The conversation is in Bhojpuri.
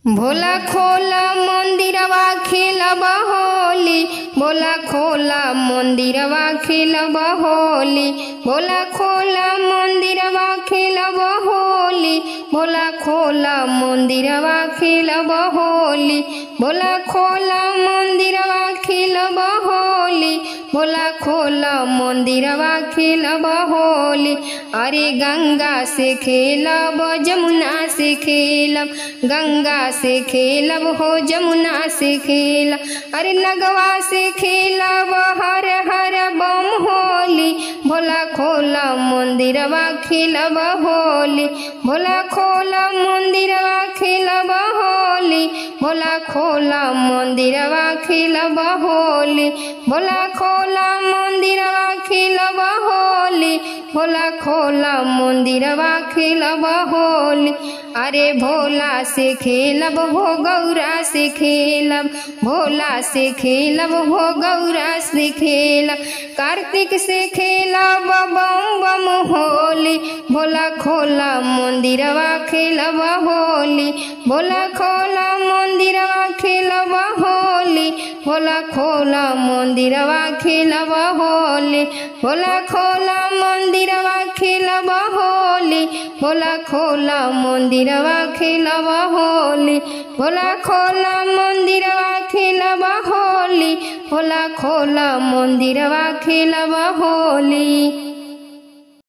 भोला खोला मंदिरवा खेलब होली, भोला खोला मंदिरवा खेलब होली, भोला खोला मंदिरवा खेलब होली, भोला खोला मंदिरवा खेलब होली, भोला खोला मंदिरवा खेलब होली, भोला खोला मंदिरवा खेलब होली। अरे गंगा से खेलब जमुना से खेलब, गंगा से खेलब हो जमुना से खेलब, अरे नगवा से खेलब हर हर बम होली, भोला खोला मंदिरवा खेलब होली, भोला खोला मंदिरवा खेलब होली, भोला खोला मंदिरवा खेलब होली, भोला खोला मंदिरवा खेलब होली, भोला खोला मंदिरवा खेलब होली। अरे भोला से खेलब हो गौरा से खेलब, भोला से खेलब हो गौरा से खेलब, कार्तिक से खेलब बम बम होली, भोला खोला मंदिरवा खेलब होली, भोला खोला मंदिरवा खेलब होली, भोला खोला मंदिरवा खेलब होली, भोला खोला मंदिरवा खेलब होली, भोला खोला मंदिरवा खेलब होली, भोला खोला मंदिरवा खेलब होली, भोला खोला मंदिरवा खेलब होली।